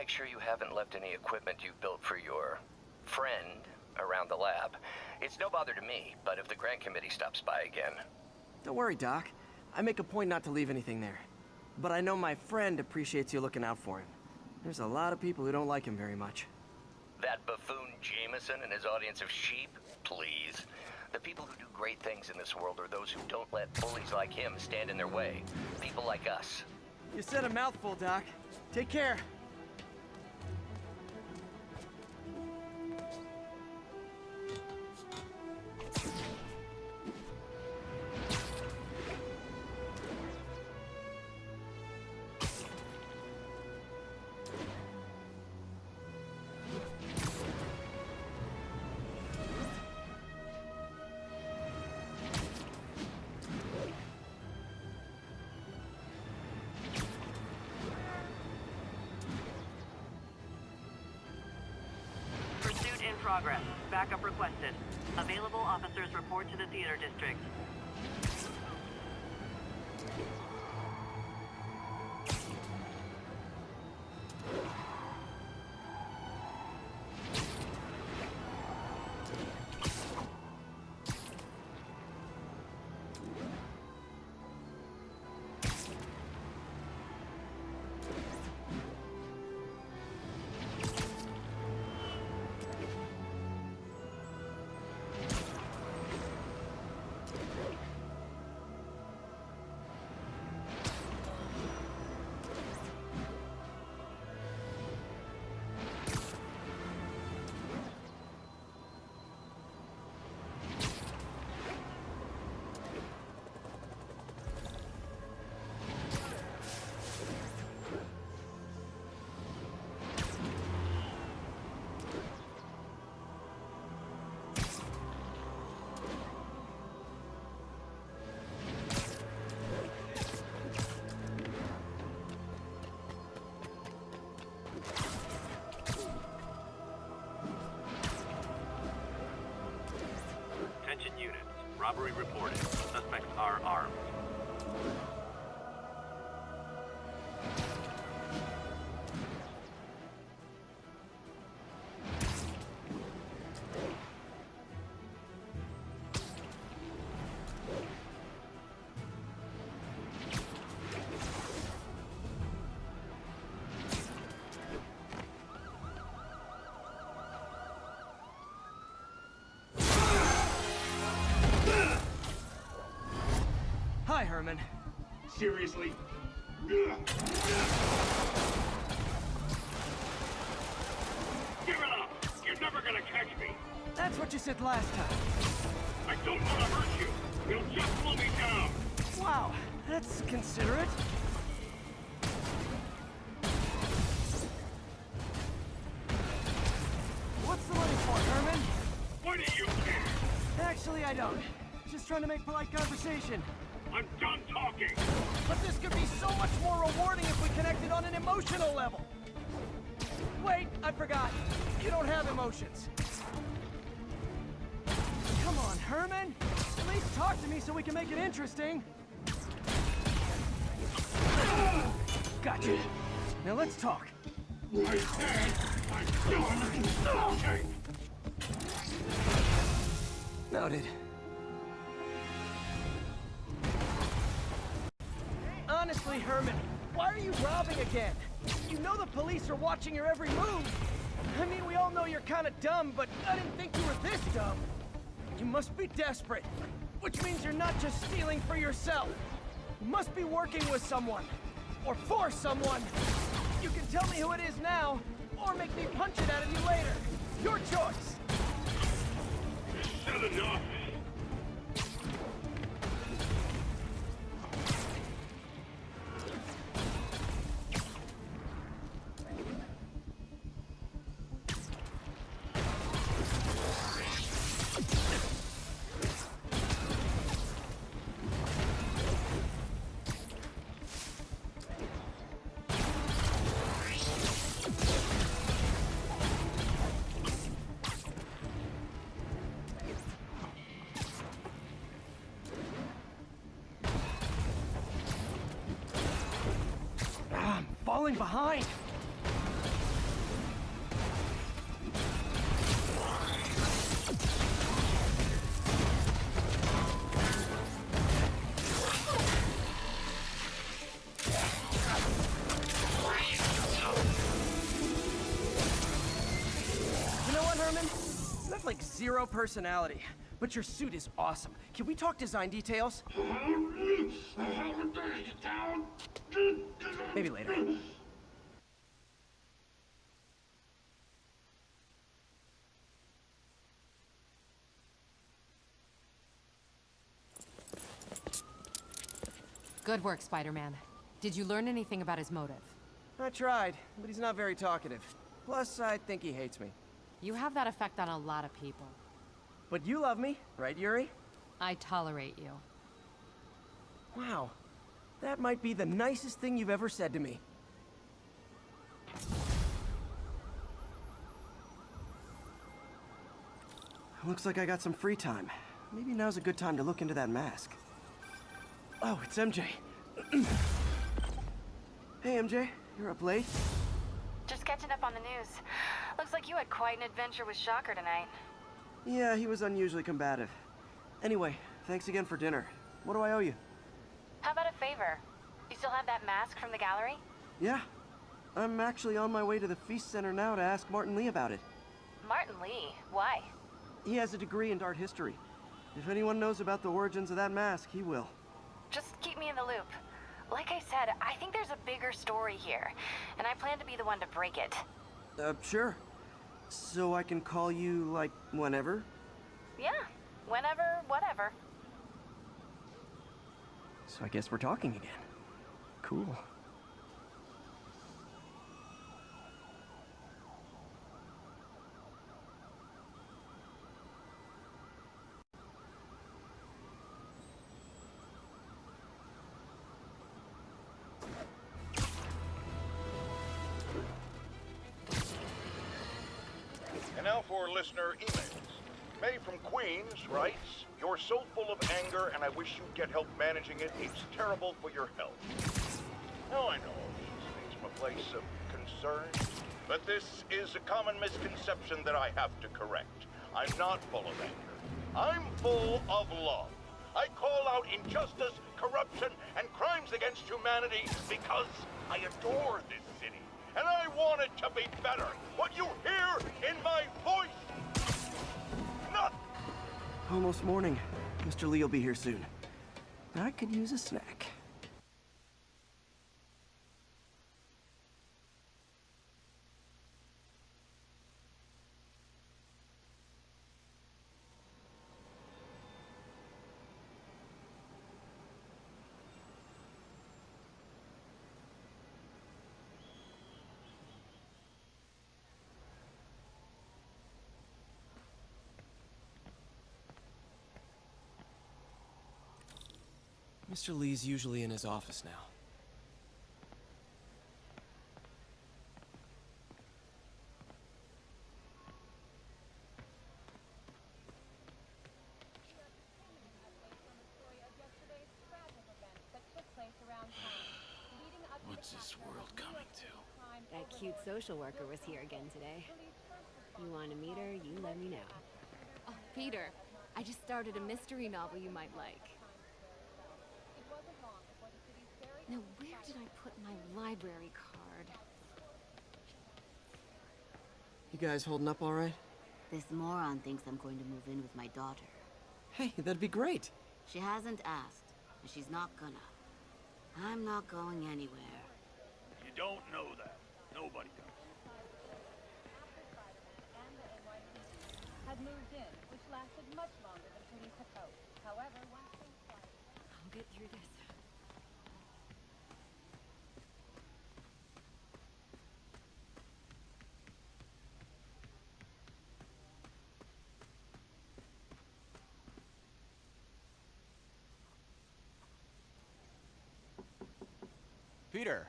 make sure you haven't left any equipment you built for your friend around the lab. It's no bother to me, but if the grant committee stops by again... Don't worry, Doc. I make a point not to leave anything there. But I know my friend appreciates you looking out for him. There's a lot of people who don't like him very much. That buffoon Jameson and his audience of sheep? Please. The people who do great things in this world are those who don't let bullies like him stand in their way. People like us. You said a mouthful, Doc. Take care. Progress. Backup requested. Available officers report to the theater district. Attention units. Robbery reported. Suspects are armed. Hi, Herman. Seriously? Give it up! You're never gonna catch me! That's what you said last time. I don't want to hurt you! You'll just slow me down! Wow, that's considerate. What's the money for, Herman? Why do you care? Actually, I don't. Just trying to make polite conversation. I'm done talking! But this could be so much more rewarding if we connected on an emotional level. Wait, I forgot. You don't have emotions. Come on, Herman. At least talk to me so we can make it interesting. Gotcha. Now let's talk. I said I'm done talking! Noted. Honestly, Herman, why are you robbing again? You know the police are watching your every move. I mean, we all know you're kind of dumb, but I didn't think you were this dumb. You must be desperate, which means you're not just stealing for yourself. You must be working with someone, or for someone. You can tell me who it is now, or make me punch it out of you later. Your choice. You said enough! I'm falling behind. like zero personality. But your suit is awesome. Can we talk design details? Maybe later. Good work, Spider-Man. Did you learn anything about his motive? I tried, but he's not very talkative. Plus, I think he hates me. You have that effect on a lot of people. But you love me, right, Yuri? I tolerate you. Wow. That might be the nicest thing you've ever said to me. Looks like I got some free time. Maybe now's a good time to look into that mask. Oh, it's MJ. Hey, MJ. You're up late? Just catching up on the news. Looks like you had quite an adventure with Shocker tonight. Yeah, he was unusually combative. Anyway, thanks again for dinner. What do I owe you? How about a favor? You still have that mask from the gallery? Yeah. I'm actually on my way to the Feast Center now to ask Martin Lee about it. Martin Lee? Why? He has a degree in art history. If anyone knows about the origins of that mask, he will. Just keep me in the loop. Like I said, I think there's a bigger story here, and I plan to be the one to break it. Sure. So I can call you, like, whenever? Yeah, whenever, whatever. So I guess we're talking again. Cool. And now for listener emails. May from Queens writes, "You're so full of anger and I wish you'd get help managing it. It's terrible for your health." Now I know she speaks from a place of concern, but this is a common misconception that I have to correct. I'm not full of anger. I'm full of love. I call out injustice, corruption, and crimes against humanity because I adore this city. And I want it to be better. What you hear in my voice, not... Almost morning. Mr. Lee will be here soon. I could use a snack. Mr. Lee's usually in his office now. What's this world coming to? That cute social worker was here again today. You want to meet her, you let me know. Oh, Peter, I just started a mystery novel you might like. Now, where did I put my library card? You guys holding up all right? This moron thinks I'm going to move in with my daughter. Hey, that'd be great. She hasn't asked, and she's not gonna. I'm not going anywhere. You don't know that. Nobody does. Had moved in, which lasted much longer than police had hoped. However, once things started... I'll get through this. Peter,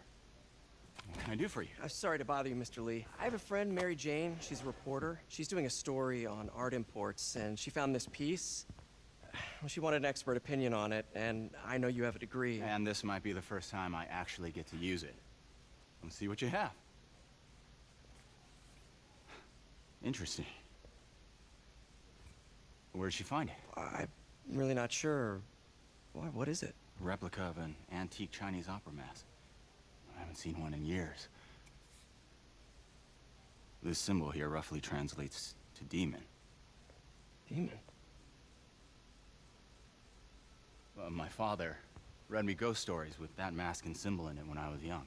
what can I do for you? I'm sorry to bother you, Mr. Lee. I have a friend, Mary Jane. She's a reporter. She's doing a story on art imports, and she found this piece. Well, she wanted an expert opinion on it, and I know you have a degree. And this might be the first time I actually get to use it. Let's see what you have. Interesting. Where did she find it? I'm really not sure. What is it? A replica of an antique Chinese opera mask. I haven't seen one in years. This symbol here roughly translates to demon. Demon? My father read me ghost stories with that mask and symbol in it when I was young.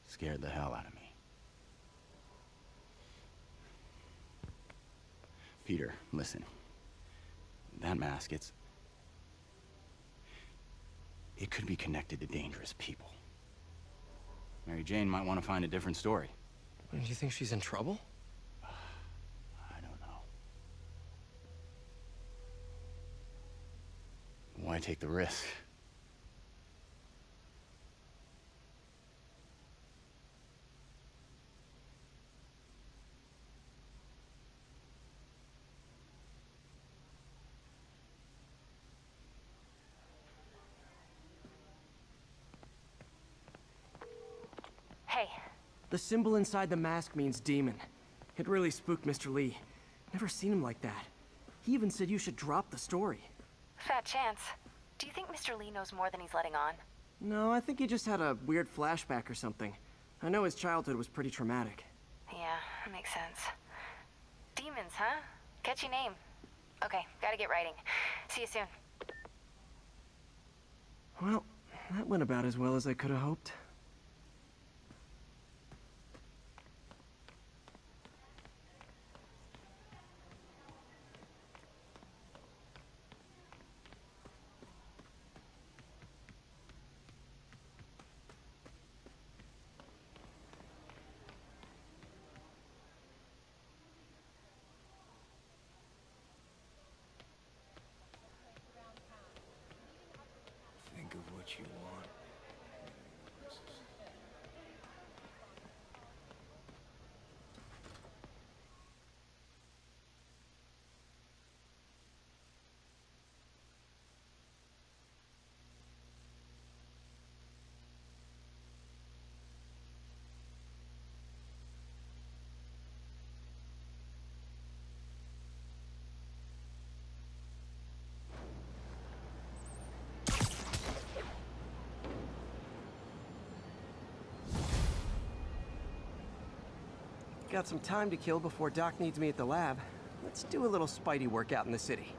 Scared the hell out of me. Peter, listen. That mask, it could be connected to dangerous people. Mary Jane might want to find a different story. Do you think she's in trouble? I don't know. Why take the risk? Hey. The symbol inside the mask means demon. It really spooked Mr. Lee. Never seen him like that. He even said you should drop the story. Fat chance. Do you think Mr. Lee knows more than he's letting on? No, I think he just had a weird flashback or something. I know his childhood was pretty traumatic. Yeah, makes sense. Demons, huh? Catchy name. Okay, gotta get writing. See you soon. Well, that went about as well as I could have hoped. Think of what you want. Got some time to kill before Doc needs me at the lab. Let's do a little Spidey workout in the city.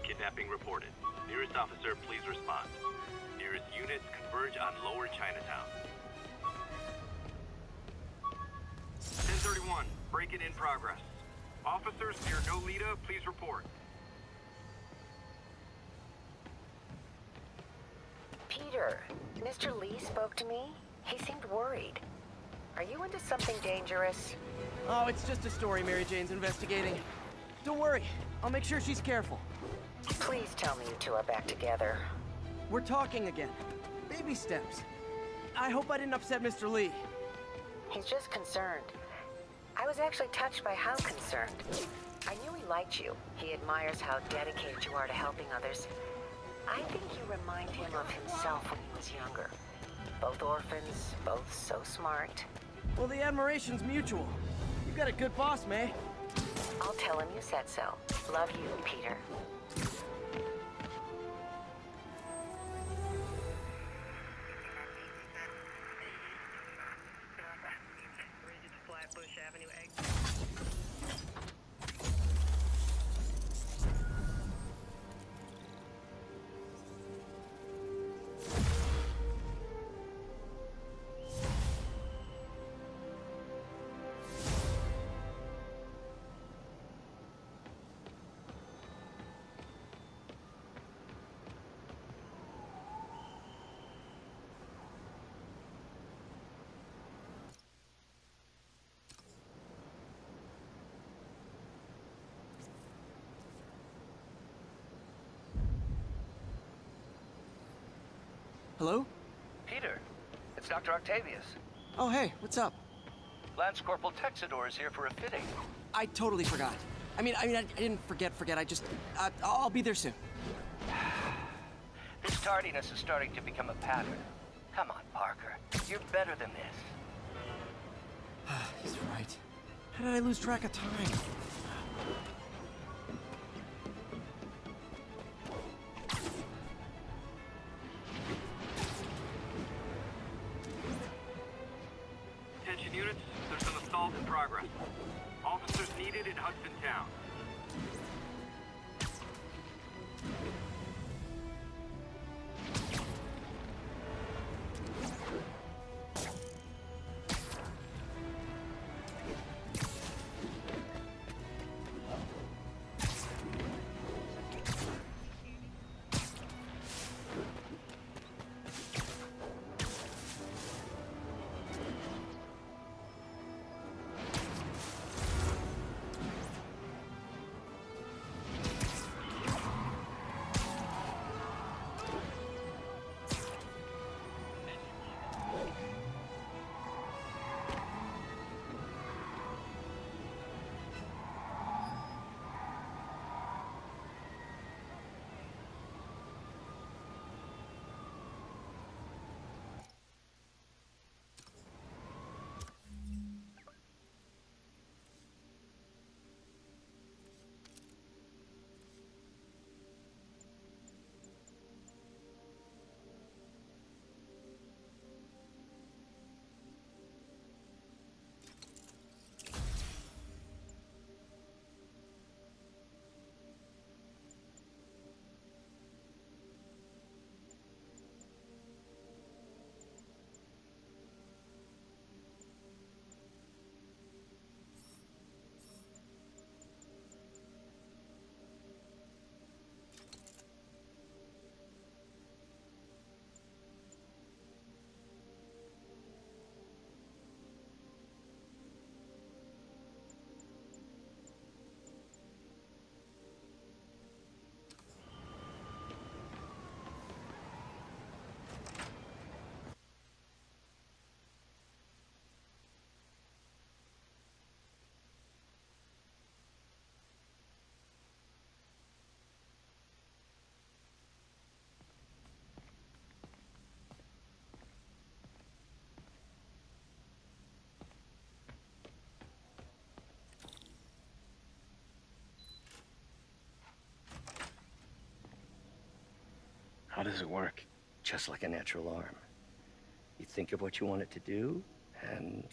Kidnapping reported. Nearest officer, please respond. Nearest units converge on Lower Chinatown. 1031, break-in in progress. Officers near Nolita, please report. Peter, Mr. Lee spoke to me. He seemed worried. Are you into something dangerous? Oh, it's just a story Mary Jane's investigating. Don't worry, I'll make sure she's careful. Please tell me you two are back together. We're talking again. Baby steps. I hope I didn't upset Mr. Lee. He's just concerned. I was actually touched by how concerned. I knew he liked you. He admires how dedicated you are to helping others. I think you remind him of himself when he was younger. Both orphans, both so smart. Well, the admiration's mutual. You got a good boss, May. I'll tell him you said so. Love you, Peter. Hello? Peter, it's Dr. Octavius. Oh, hey, what's up? Lance Corporal Texador is here for a fitting. I totally forgot. I didn't forget. I'll be there soon. This tardiness is starting to become a pattern. Come on, Parker. You're better than this. He's right. How did I lose track of time? Attention units, there's an assault in progress. Officers needed in Hudson Town. How does it work? Just like a natural arm. You think of what you want it to do, and...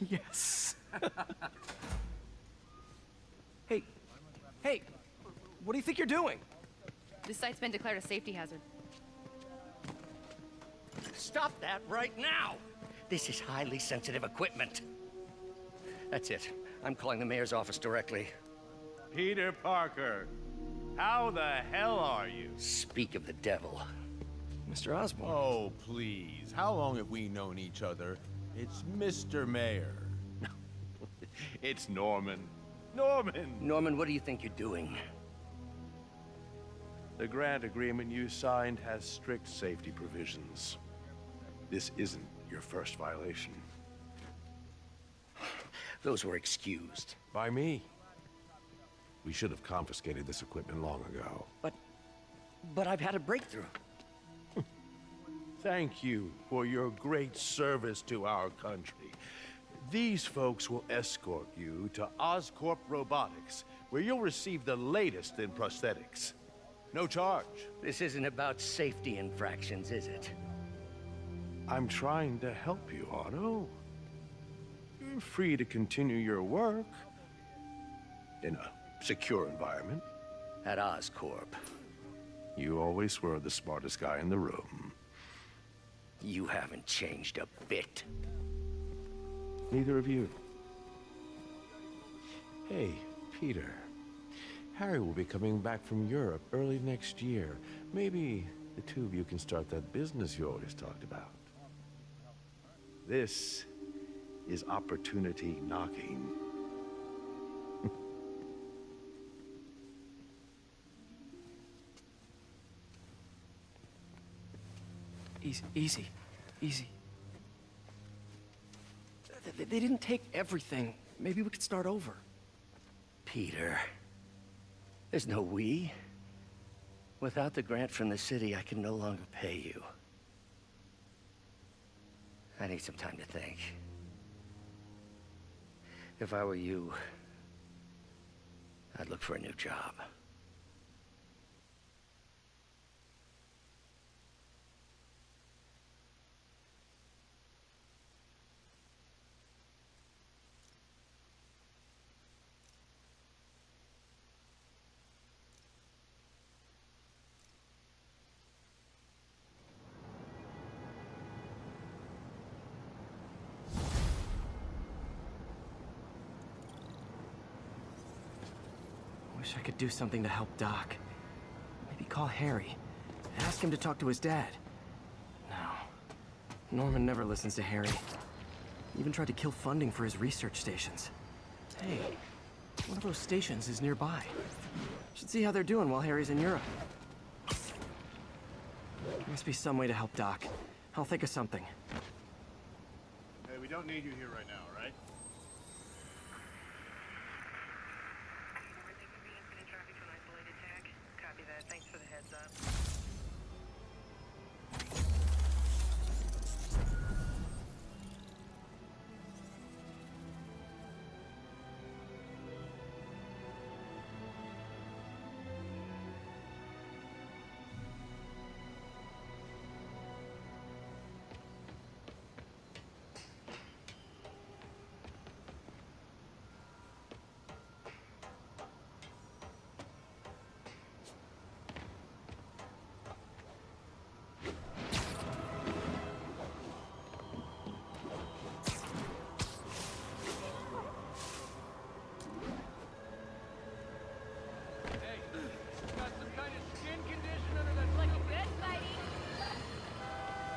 Yes. Hey, what do you think you're doing? This site's been declared a safety hazard. Stop that right now! This is highly sensitive equipment. That's it. I'm calling the mayor's office directly. Peter Parker, how the hell are you? Speak of the devil. Mr. Osborn. Oh, please. How long have we known each other? It's Mr. Mayor. It's Norman. Norman! Norman, what do you think you're doing? The grant agreement you signed has strict safety provisions. This isn't your first violation. Those were excused. By me. We should have confiscated this equipment long ago. But I've had a breakthrough. Thank you for your great service to our country. These folks will escort you to Oscorp Robotics, where you'll receive the latest in prosthetics. No charge. This isn't about safety infractions, is it? I'm trying to help you, Otto. You're free to continue your work in a secure environment. At Oscorp. You always were the smartest guy in the room. You haven't changed a bit. Neither of you. Hey, Peter. Harry will be coming back from Europe early next year. Maybe the two of you can start that business you always talked about. This is opportunity knocking. Easy. They didn't take everything. Maybe we could start over. Peter, there's no we. Without the grant from the city, I can no longer pay you. I need some time to think. If I were you, I'd look for a new job. Wish I could do something to help Doc. Maybe call Harry. Ask him to talk to his dad. No. Norman never listens to Harry. He even tried to kill funding for his research stations. Hey, one of those stations is nearby. Should see how they're doing while Harry's in Europe. There must be some way to help Doc. I'll think of something. Hey, we don't need you here right now, right? Copy that. Thanks for the heads up.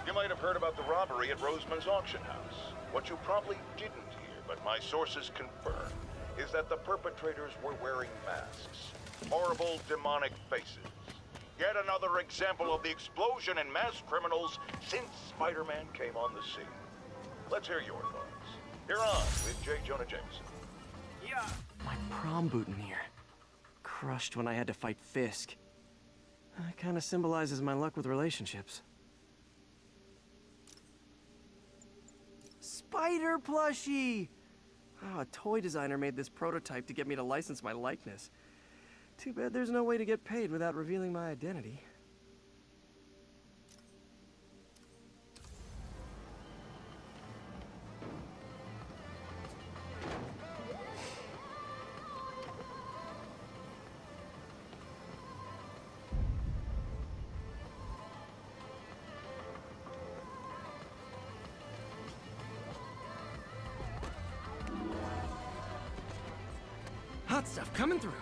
You might have heard about the robbery at Roseman's auction house. What you probably didn't hear, but my sources confirm, is that the perpetrators were wearing masks. Horrible, demonic faces. Yet another example of the explosion in mass criminals since Spider-Man came on the scene. Let's hear your thoughts. You're on with J. Jonah Jameson. Yeah. My prom boutonniere. Crushed when I had to fight Fisk. That kind of symbolizes my luck with relationships. Spider plushie! Oh, a toy designer made this prototype to get me to license my likeness. Too bad there's no way to get paid without revealing my identity. Hot stuff coming through.